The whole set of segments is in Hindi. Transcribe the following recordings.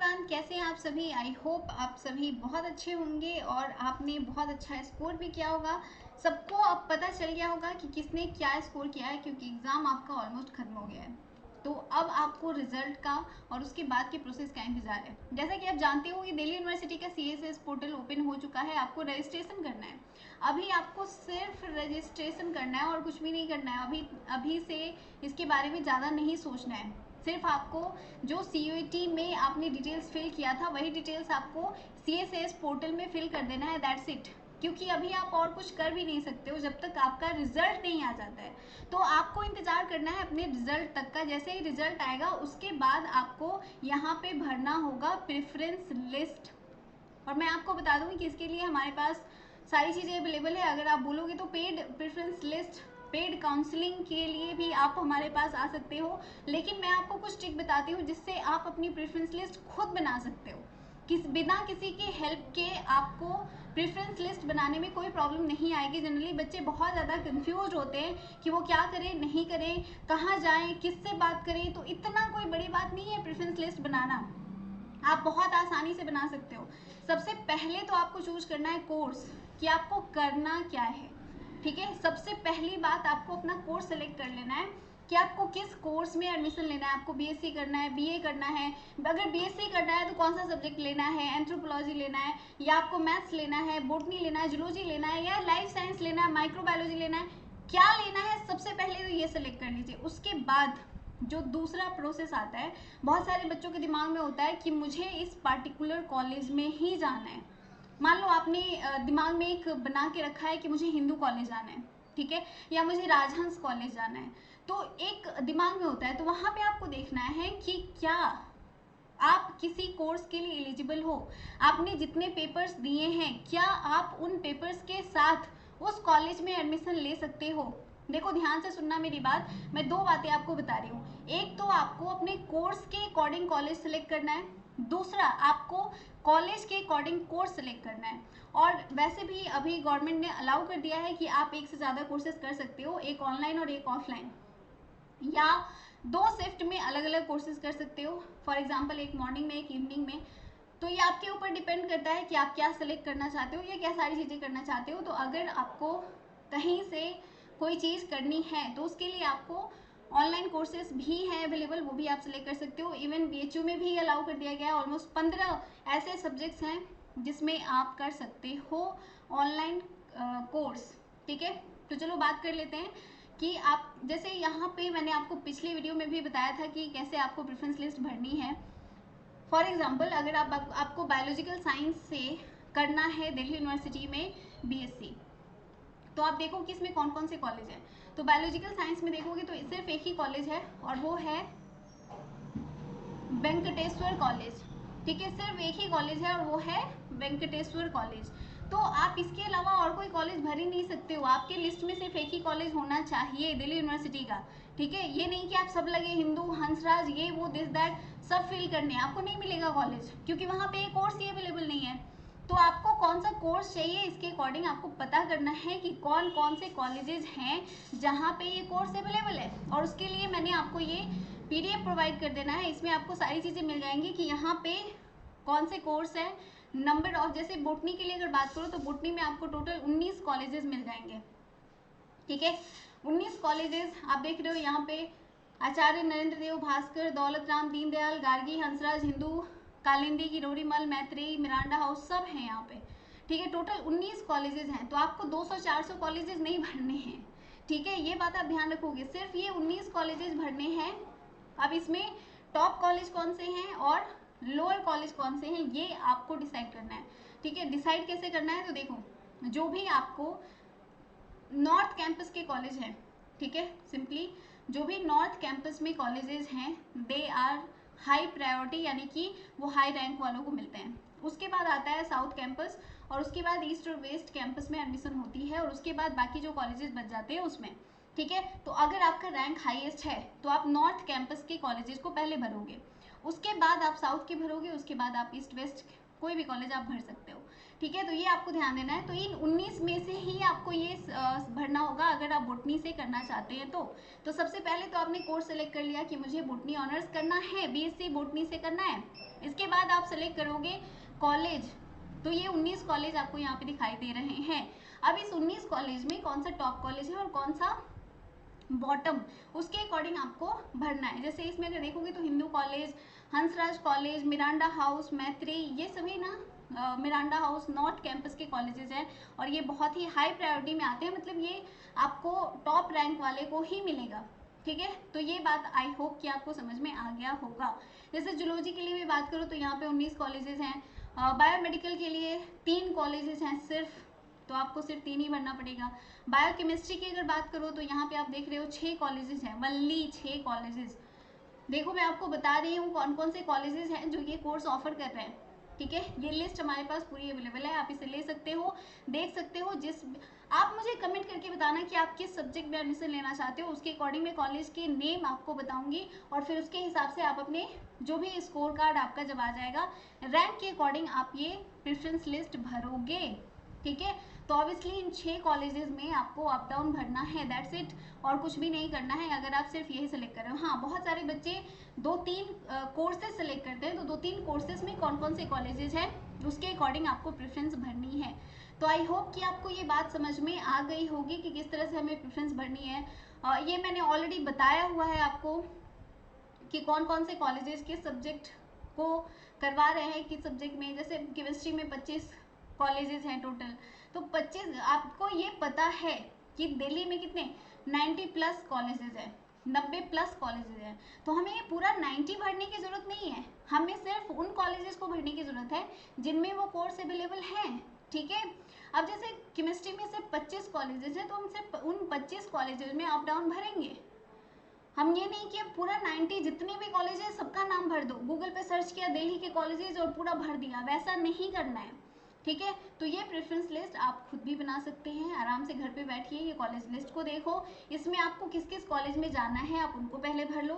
एवरीवन, कैसे हैं आप सभी। आई होप आप सभी बहुत अच्छे होंगे और आपने बहुत अच्छा स्कोर भी किया होगा। सबको अब पता चल गया होगा कि किसने क्या स्कोर किया है, क्योंकि एग्ज़ाम आपका ऑलमोस्ट खत्म हो गया है। तो अब आपको रिजल्ट का और उसके बाद के प्रोसेस का इंतजार है। जैसा कि आप जानते हो कि दिल्ली यूनिवर्सिटी का CSS पोर्टल ओपन हो चुका है। आपको रजिस्ट्रेशन करना है। अभी आपको सिर्फ रजिस्ट्रेशन करना है और कुछ भी नहीं करना है। अभी से इसके बारे में ज़्यादा नहीं सोचना है। सिर्फ आपको जो CUET में आपने डिटेल्स फिल किया था वही डिटेल्स आपको CSS पोर्टल में फिल कर देना है। That's it. क्योंकि अभी आप और कुछ कर भी नहीं सकते हो जब तक आपका रिजल्ट नहीं आ जाता है। तो आपको इंतजार करना है अपने रिजल्ट तक का। जैसे ही रिजल्ट आएगा उसके बाद आपको यहाँ पे भरना होगा प्रेफरेंस लिस्ट। और मैं आपको बता दूंगी कि इसके लिए हमारे पास सारी चीज़ें अवेलेबल है। अगर आप बोलोगे तो paid preference list, paid counselling के लिए भी आप हमारे पास आ सकते हो। लेकिन मैं आपको कुछ ट्रिक बताती हूँ जिससे आप अपनी प्रेफरेंस लिस्ट खुद बना सकते हो। बिना किसी की हेल्प के आपको प्रेफरेंस लिस्ट बनाने में कोई प्रॉब्लम नहीं आएगी। जनरली बच्चे बहुत ज़्यादा कंफ्यूज होते हैं कि वो क्या करें नहीं करें, कहाँ जाएं, किससे बात करें। तो इतना कोई बड़ी बात नहीं है प्रेफरेंस लिस्ट बनाना, आप बहुत आसानी से बना सकते हो। सबसे पहले तो आपको चूज करना है कोर्स, कि आपको करना क्या है। ठीक है, सबसे पहली बात आपको अपना कोर्स सेलेक्ट कर लेना है कि आपको किस कोर्स में एडमिशन लेना है। आपको BSc करना है, BA करना है। अगर BSc करना है तो कौन सा सब्जेक्ट लेना है, एंथ्रोपोलॉजी लेना है या आपको मैथ्स लेना है, बॉटनी लेना है, जूलॉजी लेना है या लाइफ साइंस लेना है, माइक्रोबायोलॉजी लेना है, क्या लेना है। सबसे पहले तो ये सेलेक्ट कर लीजिए। उसके बाद जो दूसरा प्रोसेस आता है, बहुत सारे बच्चों के दिमाग में होता है कि मुझे इस पार्टिकुलर कॉलेज में ही जाना है। मान लो आपने दिमाग में एक बना के रखा है कि मुझे हिंदू कॉलेज जाना है, ठीक है, या मुझे राजहंस कॉलेज जाना है। तो एक दिमाग में होता है, तो वहाँ पे आपको देखना है कि क्या आप किसी कोर्स के लिए एलिजिबल हो। आपने जितने पेपर्स दिए हैं, क्या आप उन पेपर्स के साथ उस कॉलेज में एडमिशन ले सकते हो। देखो ध्यान से सुनना मेरी बात, मैं दो बातें आपको बता रही हूँ। एक तो आपको अपने कोर्स के अकॉर्डिंग कॉलेज सेलेक्ट करना है, दूसरा आपको कॉलेज के अकॉर्डिंग कोर्स सेलेक्ट करना है। और वैसे भी अभी गवर्नमेंट ने अलाउ कर दिया है कि आप एक से ज़्यादा कोर्सेज कर सकते हो, एक ऑनलाइन और एक ऑफलाइन, या दो शिफ्ट में अलग अलग कोर्सेज कर सकते हो। फॉर एग्जाम्पल एक मॉर्निंग में एक इवनिंग में। तो ये आपके ऊपर डिपेंड करता है कि आप क्या सेलेक्ट करना चाहते हो या क्या सारी चीज़ें करना चाहते हो। तो अगर आपको कहीं से कोई चीज़ करनी है तो उसके लिए आपको ऑनलाइन कोर्सेज भी हैं अवेलेबल, वो भी आप सेलेक्ट कर सकते हो। इवन BHU में भी अलाउ कर दिया गया है। ऑलमोस्ट 15 ऐसे सब्जेक्ट्स हैं जिसमें आप कर सकते हो ऑनलाइन कोर्स। ठीक है, तो चलो बात कर लेते हैं कि आप, जैसे यहाँ पे मैंने आपको पिछले वीडियो में भी बताया था कि कैसे आपको प्रेफरेंस लिस्ट भरनी है। फॉर एग्जाम्पल अगर आपको बायोलॉजिकल साइंस से करना है दिल्ली यूनिवर्सिटी में BSc, तो आप देखो कि इसमें कौन कौन से कॉलेज हैं। तो बायोलॉजिकल साइंस में देखोगे तो सिर्फ एक ही कॉलेज है और वो है वेंकटेश्वर कॉलेज। ठीक है, सिर्फ एक ही कॉलेज है और वो है वेंकटेश्वर कॉलेज। तो आप इसके अलावा और कोई कॉलेज भर ही नहीं सकते हो। आपके लिस्ट में सिर्फ एक ही कॉलेज होना चाहिए दिल्ली यूनिवर्सिटी का। ठीक है, ये नहीं कि आप सब लगे हिंदू, हंसराज, ये वो, दिस दैट सब फिल करने, आपको नहीं मिलेगा कॉलेज, क्योंकि वहाँ पे एक कोर्स ही अवेलेबल नहीं है। तो आपको कौन सा कोर्स चाहिए इसके अकॉर्डिंग आपको पता करना है कि कौन कौन से कॉलेजेस हैं जहाँ पे ये कोर्स अवेलेबल है। और उसके लिए मैंने आपको ये PDF प्रोवाइड कर देना है। इसमें आपको सारी चीज़ें मिल जाएंगी कि यहाँ पे कौन से कोर्स है, नंबर ऑफ, जैसे बोटनी के लिए अगर बात करो तो बोटनी में आपको टोटल 19 कॉलेजेस मिल जाएंगे। ठीक है, 19 कॉलेजेस आप देख रहे हो यहाँ पे, आचार्य नरेंद्र देव, भास्कर, दौलत राम, दीनदयाल, गार्गी, हंसराज, हिंदू, कालिंदी, किरोड़ीमल, मैत्री, मिरांडा हाउस, सब हैं यहाँ पे। ठीक है, टोटल 19 कॉलेजेस हैं। तो आपको 200-400 कॉलेजेस नहीं भरने हैं। ठीक है, ये बात आप ध्यान रखोगे, सिर्फ ये 19 कॉलेजेस भरने हैं। अब इसमें टॉप कॉलेज कौन से हैं और लोअर कॉलेज कौन से हैं ये आपको डिसाइड करना है। ठीक है, डिसाइड कैसे करना है, तो देखो जो भी आपको नॉर्थ कैंपस के कॉलेज हैं, ठीक है, सिंपली जो भी नॉर्थ कैंपस में कॉलेजेस हैं दे आर हाई प्रायोरिटी, यानी कि वो हाई रैंक वालों को मिलते हैं। उसके बाद आता है साउथ कैंपस और उसके बाद ईस्ट और वेस्ट कैंपस में एडमिशन होती है और उसके बाद बाकी जो कॉलेजेस बच जाते हैं उसमें। ठीक है, तो अगर आपका रैंक हाईएस्ट है तो आप नॉर्थ कैंपस के कॉलेजेस को पहले भरोगे, उसके बाद आप साउथ के भरोगे, उसके बाद आप ईस्ट वेस्ट कोई भी कॉलेज आप भर सकते हो। ठीक है, तो ये आपको ध्यान देना है। तो इन 19 में से ही आपको ये भरना होगा अगर आप बोटनी से करना चाहते हैं तो सबसे पहले तो आपने कोर्स सेलेक्ट कर लिया कि मुझे बोटनी ऑनर्स करना है, बीएससी बोटनी से करना है। इसके बाद आप सेलेक्ट करोगे कॉलेज, तो ये 19 कॉलेज आपको यहाँ पे दिखाई दे रहे हैं। अब इस 19 कॉलेज में कौन सा टॉप कॉलेज है और कौन सा बॉटम, उसके अकॉर्डिंग आपको भरना है। जैसे इसमें अगर देखोगे तो Hindu college, Hansraj college, Miranda house, मैत्री, ये सभी ना मिरांडा हाउस नॉर्थ कैंपस के कॉलेजेस हैं और ये बहुत ही हाई प्रायोरिटी में आते हैं, मतलब ये आपको टॉप रैंक वाले को ही मिलेगा। ठीक है, तो ये बात आई होप कि आपको समझ में आ गया होगा। जैसे जूलॉजी के लिए भी बात करूँ तो यहाँ पे 19 कॉलेजेस हैं, बायोमेडिकल के लिए 3 कॉलेजेस हैं सिर्फ, तो आपको सिर्फ 3 ही भरना पड़ेगा। बायोकेमिस्ट्री की अगर बात करो तो यहाँ पे आप देख रहे हो 6 कॉलेजेस हैं, वनली 6 कॉलेजेस। देखो मैं आपको बता रही हूँ कौन कौन से कॉलेजेस हैं जो ये कोर्स ऑफर कर रहे हैं। ठीक है, ये लिस्ट हमारे पास पूरी अवेलेबल है, आप इसे ले सकते हो, देख सकते हो। जिस आप मुझे कमेंट करके बताना कि आप किस सब्जेक्ट में एडमिशन लेना चाहते हो, उसके अकॉर्डिंग मैं कॉलेज के नेम आपको बताऊंगी और फिर उसके हिसाब से आप अपने जो भी स्कोर कार्ड आपका जब आ जाएगा रैंक के अकॉर्डिंग आप ये प्रेफरेंस लिस्ट भरोगे। ठीक है, तो ऑब्वियसली इन 6 कॉलेजेस में आपको अप डाउन भरना है, दैट्स इट, और कुछ भी नहीं करना है अगर आप सिर्फ यही सेलेक्ट कर रहे हो। हाँ, बहुत सारे बच्चे 2-3 कोर्सेज सेलेक्ट करते हैं, तो 2-3 कोर्सेज में कौन कौन से कॉलेजेस हैं उसके अकॉर्डिंग आपको प्रेफरेंस भरनी है। तो आई होप कि आपको ये बात समझ में आ गई होगी कि किस तरह से हमें प्रेफरेंस भरनी है। ये मैंने ऑलरेडी बताया हुआ है आपको कि कौन कौन से कॉलेजेस किस सब्जेक्ट को करवा रहे हैं, किस सब्जेक्ट में। जैसे केमिस्ट्री में 25 कॉलेजेस हैं टोटल, तो 25 आपको ये पता है कि दिल्ली में कितने 90 प्लस कॉलेजेस हैं, 90 प्लस कॉलेजेस हैं, तो हमें ये पूरा 90 भरने की ज़रूरत नहीं है, हमें सिर्फ उन कॉलेजेस को भरने की ज़रूरत है जिनमें वो कोर्स अवेलेबल हैं। ठीक है, अब जैसे केमिस्ट्री में सिर्फ 25 कॉलेजेस हैं, तो हम सिर्फ उन 25 कॉलेजेस में अप डाउन भरेंगे। हम ये नहीं कि पूरा 90 जितने भी कॉलेज है सबका नाम भर दो, गूगल पे सर्च किया दिल्ली के कॉलेजेस और पूरा भर दिया, वैसा नहीं करना है। ठीक है, तो ये प्रेफरेंस लिस्ट आप खुद भी बना सकते हैं, आराम से घर पे बैठिए, ये कॉलेज लिस्ट को देखो, इसमें आपको किस किस कॉलेज में जाना है आप उनको पहले भर लो।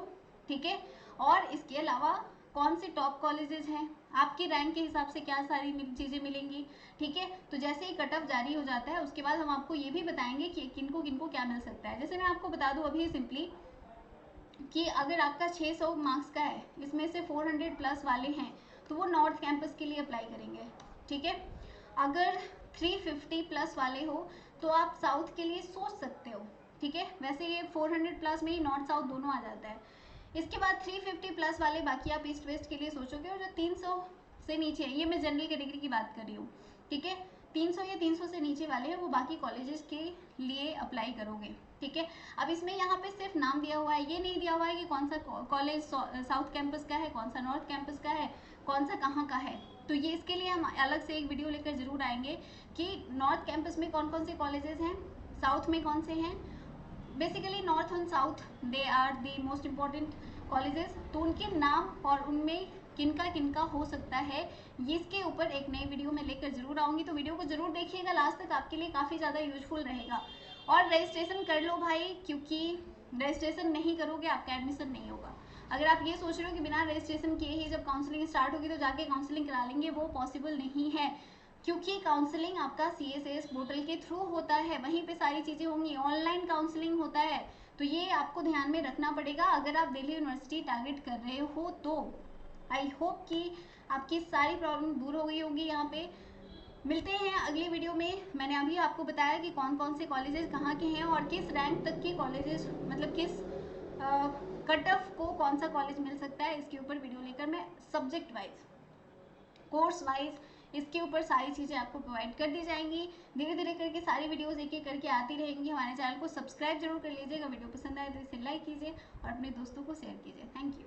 ठीक है, और इसके अलावा कौन से टॉप कॉलेजेस हैं, आपकी रैंक के हिसाब से क्या सारी चीज़ें मिलेंगी। ठीक है, तो जैसे ही कट ऑफ जारी हो जाता है उसके बाद हम आपको ये भी बताएंगे कि किनको किनको क्या मिल सकता है। जैसे मैं आपको बता दूँ अभी सिंपली कि अगर आपका 600 मार्क्स का है, इसमें से 400 प्लस वाले हैं, तो वो नॉर्थ कैंपस के लिए अप्लाई करेंगे। ठीक है, अगर 350 प्लस वाले हो तो आप साउथ के लिए सोच सकते हो। ठीक है, वैसे ये 400 प्लस में ही नॉर्थ साउथ दोनों आ जाता है। इसके बाद 350 प्लस वाले बाकी आप ईस्ट वेस्ट के लिए सोचोगे, और जो 300 से नीचे है, ये मैं जनरल कैटेगरी की बात कर रही हूँ। ठीक है, 300 या 300 से नीचे वाले हैं वो बाकी कॉलेजेस के लिए अप्लाई करोगे। ठीक है, अब इसमें यहाँ पे सिर्फ नाम दिया हुआ है, ये नहीं दिया हुआ है कि कौन सा कॉलेज साउथ कैंपस का है, कौन सा नॉर्थ कैंपस का है, कौन सा कहाँ का है। तो ये इसके लिए हम अलग से एक वीडियो लेकर जरूर आएंगे कि नॉर्थ कैंपस में कौन कौन से कॉलेजेस हैं, साउथ में कौन से हैं। Basically north and south they are the most important colleges, तो उनके नाम और उनमें किनका किनका हो सकता है, ये इसके ऊपर एक नई वीडियो में लेकर जरूर आऊँगी। तो वीडियो को जरूर देखिएगा लास्ट तक, आपके लिए काफ़ी ज़्यादा यूजफुल रहेगा। और रजिस्ट्रेशन कर लो भाई, क्योंकि रजिस्ट्रेशन नहीं करोगे आपका एडमिशन नहीं होगा। अगर आप ये सोच रहे हो कि बिना रजिस्ट्रेशन किए ही जब काउंसलिंग स्टार्ट होगी तो जाके काउंसलिंग करा लेंगे, वो पॉसिबल नहीं है, क्योंकि काउंसलिंग आपका CSS पोर्टल के थ्रू होता है, वहीं पे सारी चीज़ें होंगी, ऑनलाइन काउंसलिंग होता है। तो ये आपको ध्यान में रखना पड़ेगा अगर आप दिल्ली यूनिवर्सिटी टारगेट कर रहे हो तो। आई होप कि आपकी सारी प्रॉब्लम दूर हो गई होगी। यहाँ पे मिलते हैं अगली वीडियो में। मैंने अभी आपको बताया कि कौन कौन से कॉलेजेस कहाँ के हैं और किस रैंक तक के कॉलेजेस, मतलब किस कट ऑफ को कौन सा कॉलेज मिल सकता है, इसके ऊपर वीडियो लेकर मैं सब्जेक्ट वाइज, कोर्स वाइज इसके ऊपर सारी चीज़ें आपको प्रोवाइड कर दी जाएंगी। धीरे धीरे करके सारी वीडियोस एक एक करके आती रहेंगी। हमारे चैनल को सब्सक्राइब जरूर कर लीजिएगा, वीडियो पसंद आए तो इसे लाइक कीजिए और अपने दोस्तों को शेयर कीजिए। Thank you.